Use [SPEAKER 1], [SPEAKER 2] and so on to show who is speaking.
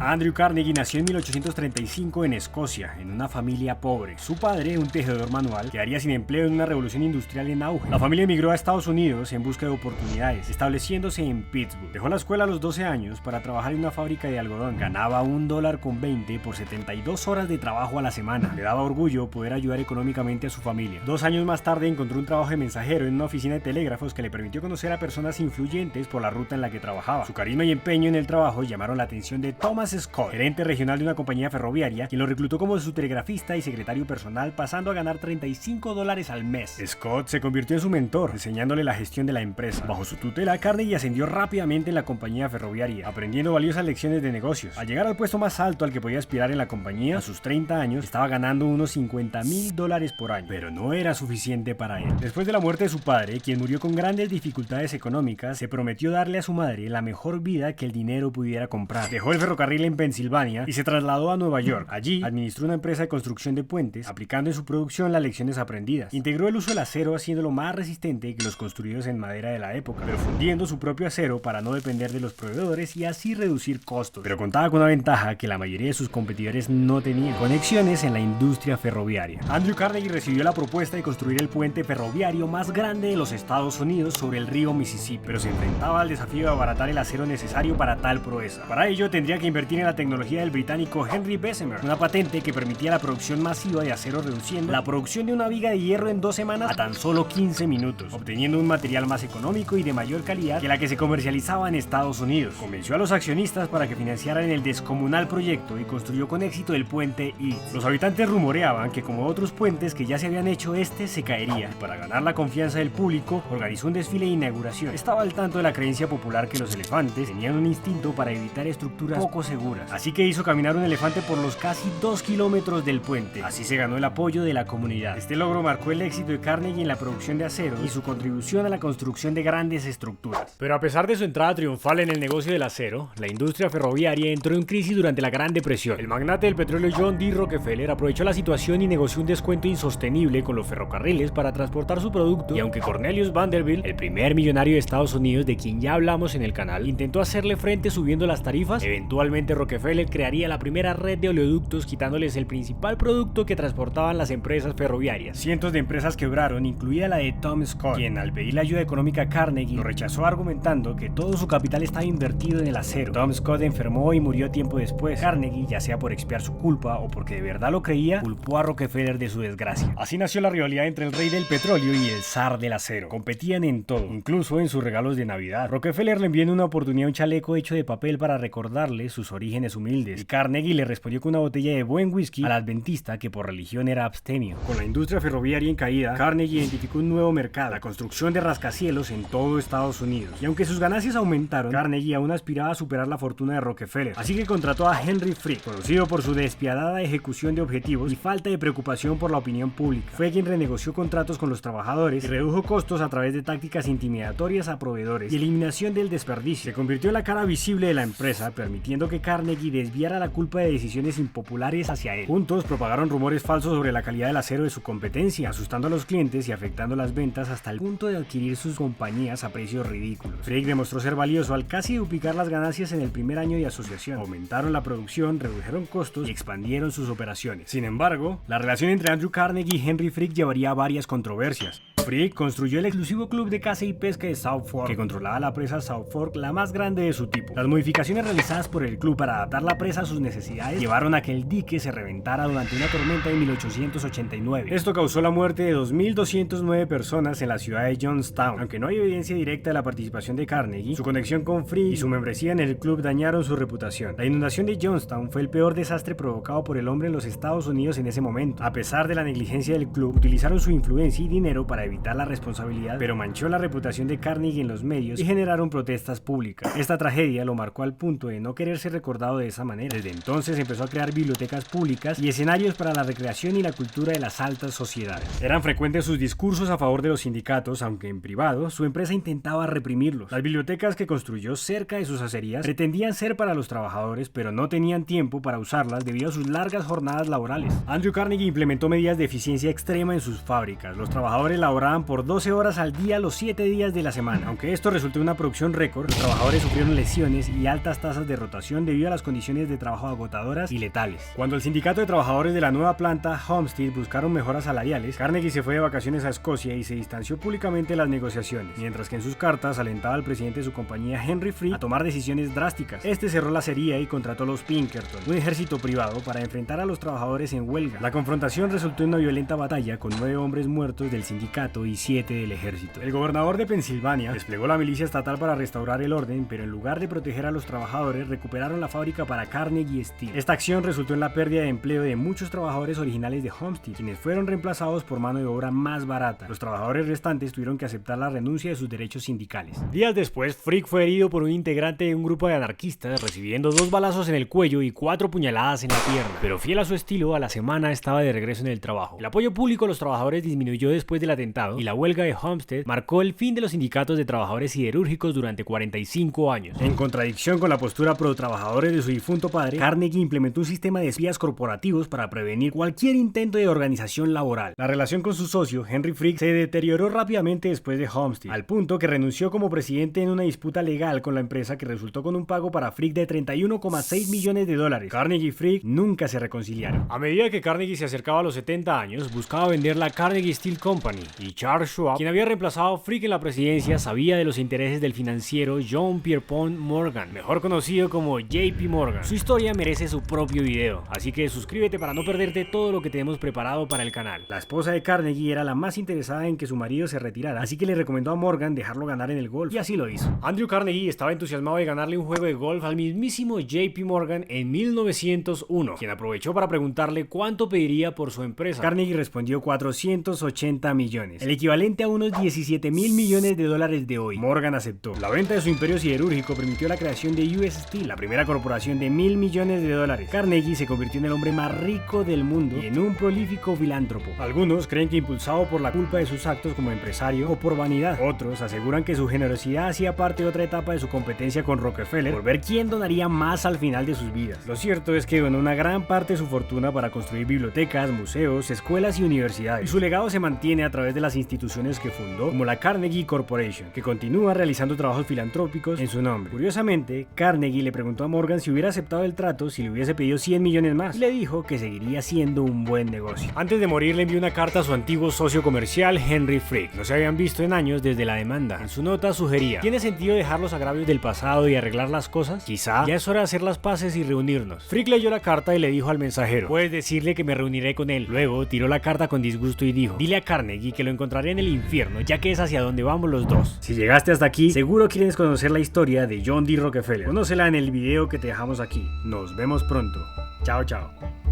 [SPEAKER 1] Andrew Carnegie nació en 1835 en Escocia, en una familia pobre. Su padre, un tejedor manual, quedaría sin empleo en una revolución industrial en auge. La familia emigró a Estados Unidos en busca de oportunidades, estableciéndose en Pittsburgh. Dejó la escuela a los 12 años para trabajar en una fábrica de algodón. Ganaba $1.20 por 72 horas de trabajo a la semana. Le daba orgullo poder ayudar económicamente a su familia. 2 años más tarde encontró un trabajo de mensajero en una oficina de telégrafos que le permitió conocer a personas influyentes por la ruta en la que trabajaba. Su carisma y empeño en el trabajo llamaron la atención de Thomas Scott, gerente regional de una compañía ferroviaria, quien lo reclutó como su telegrafista y secretario personal, pasando a ganar $35 al mes. Scott se convirtió en su mentor, enseñándole la gestión de la empresa. Bajo su tutela, Carnegie ascendió rápidamente en la compañía ferroviaria, aprendiendo valiosas lecciones de negocios. Al llegar al puesto más alto al que podía aspirar en la compañía, a sus 30 años, estaba ganando unos $50,000 por año, pero no era suficiente para él. Después de la muerte de su padre, quien murió con grandes dificultades económicas, se prometió darle a su madre la mejor vida que el dinero pudiera comprar. Dejó el ferrocarril en Pensilvania y se trasladó a Nueva York. Allí administró una empresa de construcción de puentes, aplicando en su producción las lecciones aprendidas. Integró el uso del acero, haciéndolo más resistente que los construidos en madera de la época, pero fundiendo su propio acero para no depender de los proveedores y así reducir costos. Pero contaba con una ventaja que la mayoría de sus competidores no tenían: conexiones en la industria ferroviaria. Andrew Carnegie recibió la propuesta de construir el puente ferroviario más grande de los Estados Unidos sobre el río Mississippi, pero se enfrentaba al desafío de abaratar el acero necesario para tal proeza. Para ello tendría que invertir en la tecnología del británico Henry Bessemer, una patente que permitía la producción masiva de acero, reduciendo la producción de una viga de hierro en 2 semanas a tan solo 15 minutos, obteniendo un material más económico y de mayor calidad que la que se comercializaba en Estados Unidos. Convenció a los accionistas para que financiaran el descomunal proyecto y construyó con éxito el puente East. Los habitantes rumoreaban que, como otros puentes que ya se habían hecho, este se caería, y para ganar la confianza del público organizó un desfile de inauguración. Estaba al tanto de la creencia popular que los elefantes tenían un instinto para evitar estructuras poco seguras, así que hizo caminar un elefante por los casi 2 kilómetros del puente. Así se ganó el apoyo de la comunidad. Este logro marcó el éxito de Carnegie en la producción de acero y su contribución a la construcción de grandes estructuras. Pero a pesar de su entrada triunfal en el negocio del acero, la industria ferroviaria entró en crisis durante la Gran Depresión. El magnate del petróleo John D. Rockefeller aprovechó la situación y negoció un descuento insostenible con los ferrocarriles para transportar su producto, y aunque Cornelius Vanderbilt, el primer millonario de Estados Unidos de quien ya hablamos en el canal, intentó hacerle frente subiendo las tarifas, eventualmente Rockefeller crearía la primera red de oleoductos, quitándoles el principal producto que transportaban las empresas ferroviarias. Cientos de empresas quebraron, incluida la de Tom Scott, quien al pedir la ayuda económica a Carnegie lo rechazó argumentando que todo su capital estaba invertido en el acero. Tom Scott enfermó y murió tiempo después. Carnegie, ya sea por expiar su culpa o porque de verdad lo creía, culpó a Rockefeller de su desgracia. Así nació la rivalidad entre el rey del petróleo y el zar del acero. Competían en todo, incluso en sus regalos de Navidad. Rockefeller le envió en una oportunidad un chaleco hecho de papel para recordarle sus orígenes humildes, y Carnegie le respondió con una botella de buen whisky al adventista que por religión era abstemio. Con la industria ferroviaria en caída, Carnegie identificó un nuevo mercado: la construcción de rascacielos en todo Estados Unidos. Y aunque sus ganancias aumentaron, Carnegie aún aspiraba a superar la fortuna de Rockefeller, así que contrató a Henry Frick, conocido por su despiadada ejecución de objetivos y falta de preocupación por la opinión pública. Fue quien renegoció contratos con los trabajadores y redujo costos a través de tácticas intimidatorias a proveedores y eliminación del desperdicio. Se convirtió en la cara visible de la empresa, permitiendo que Carnegie desviara la culpa de decisiones impopulares hacia él. Juntos propagaron rumores falsos sobre la calidad del acero de su competencia, asustando a los clientes y afectando las ventas hasta el punto de adquirir sus compañías a precios ridículos. Frick demostró ser valioso al casi duplicar las ganancias en el primer año de asociación. Aumentaron la producción, redujeron costos y expandieron sus operaciones. Sin embargo, la relación entre Andrew Carnegie y Henry Frick llevaría a varias controversias. Frick construyó el exclusivo club de caza y pesca de South Fork, que controlaba la presa South Fork, la más grande de su tipo. Las modificaciones realizadas por el club para adaptar la presa a sus necesidades llevaron a que el dique se reventara durante una tormenta de 1889. Esto causó la muerte de 2.209 personas en la ciudad de Johnstown. Aunque no hay evidencia directa de la participación de Carnegie, su conexión con Frick y su membresía en el club dañaron su reputación. La inundación de Johnstown fue el peor desastre provocado por el hombre en los Estados Unidos en ese momento. A pesar de la negligencia del club, utilizaron su influencia y dinero para evitar la responsabilidad, pero manchó la reputación de Carnegie en los medios y generaron protestas públicas. Esta tragedia lo marcó al punto de no querer ser recordado de esa manera. Desde entonces empezó a crear bibliotecas públicas y escenarios para la recreación y la cultura de las altas sociedades. Eran frecuentes sus discursos a favor de los sindicatos, aunque en privado su empresa intentaba reprimirlos. Las bibliotecas que construyó cerca de sus acerías pretendían ser para los trabajadores, pero no tenían tiempo para usarlas debido a sus largas jornadas laborales. Andrew Carnegie implementó medidas de eficiencia extrema en sus fábricas. Los trabajadores laboraban por 12 horas al día los 7 días de la semana. Aunque esto resultó en una producción récord, los trabajadores sufrieron lesiones y altas tasas de rotación debido debido a las condiciones de trabajo agotadoras y letales. Cuando el sindicato de trabajadores de la nueva planta Homestead buscaron mejoras salariales, Carnegie se fue de vacaciones a Escocia y se distanció públicamente de las negociaciones, mientras que en sus cartas alentaba al presidente de su compañía Henry Frick a tomar decisiones drásticas. Este cerró la acería y contrató a los Pinkerton, un ejército privado, para enfrentar a los trabajadores en huelga. La confrontación resultó en una violenta batalla con 9 hombres muertos del sindicato y 7 del ejército. El gobernador de Pensilvania desplegó la milicia estatal para restaurar el orden, pero en lugar de proteger a los trabajadores, recuperaron la fábrica para Carnegie Steel. Esta acción resultó en la pérdida de empleo de muchos trabajadores originales de Homestead, quienes fueron reemplazados por mano de obra más barata. Los trabajadores restantes tuvieron que aceptar la renuncia de sus derechos sindicales. Días después, Frick fue herido por un integrante de un grupo de anarquistas, recibiendo 2 balazos en el cuello y 4 puñaladas en la pierna. Pero fiel a su estilo, a la semana estaba de regreso en el trabajo. El apoyo público a los trabajadores disminuyó después del atentado y la huelga de Homestead marcó el fin de los sindicatos de trabajadores siderúrgicos durante 45 años. En contradicción con la postura pro trabajadores de su difunto padre, Carnegie implementó un sistema de espías corporativos para prevenir cualquier intento de organización laboral. La relación con su socio, Henry Frick, se deterioró rápidamente después de Homestead, al punto que renunció como presidente en una disputa legal con la empresa que resultó con un pago para Frick de $31,6 millones. Carnegie y Frick nunca se reconciliaron. A medida que Carnegie se acercaba a los 70 años, buscaba vender la Carnegie Steel Company, y Charles Schwab, quien había reemplazado a Frick en la presidencia, sabía de los intereses del financiero John Pierpont Morgan, mejor conocido como JP Morgan. Su historia merece su propio video, así que suscríbete para no perderte todo lo que tenemos preparado para el canal. La esposa de Carnegie era la más interesada en que su marido se retirara, así que le recomendó a Morgan dejarlo ganar en el golf, y así lo hizo. Andrew Carnegie estaba entusiasmado de ganarle un juego de golf al mismísimo JP Morgan en 1901, quien aprovechó para preguntarle cuánto pediría por su empresa. Carnegie respondió 480 millones, el equivalente a unos 17,000 millones de dólares de hoy. Morgan aceptó. La venta de su imperio siderúrgico permitió la creación de US Steel, la primera corporación de 1,000 millones de dólares. Carnegie se convirtió en el hombre más rico del mundo y en un prolífico filántropo. Algunos creen que impulsado por la culpa de sus actos como empresario o por vanidad. Otros aseguran que su generosidad hacía parte de otra etapa de su competencia con Rockefeller por ver quién donaría más al final de sus vidas. Lo cierto es que donó una gran parte de su fortuna para construir bibliotecas, museos, escuelas y universidades. Y su legado se mantiene a través de las instituciones que fundó, como la Carnegie Corporation, que continúa realizando trabajos filantrópicos en su nombre. Curiosamente, Carnegie le preguntó a Morgan si hubiera aceptado el trato si le hubiese pedido 100 millones más, y le dijo que seguiría siendo un buen negocio. Antes de morir, le envió una carta a su antiguo socio comercial, Henry Frick. No se habían visto en años desde la demanda. En su nota sugería: ¿tiene sentido dejar los agravios del pasado y arreglar las cosas? Quizá ya es hora de hacer las paces y reunirnos. Frick leyó la carta y le dijo al mensajero: puedes decirle que me reuniré con él. Luego tiró la carta con disgusto y dijo: dile a Carnegie que lo encontraré en el infierno, ya que es hacia donde vamos los dos. Si llegaste hasta aquí, seguro quieres conocer la historia de John D. Rockefeller. Conócela en el video que te dejamos aquí. Nos vemos pronto. Chao, chao.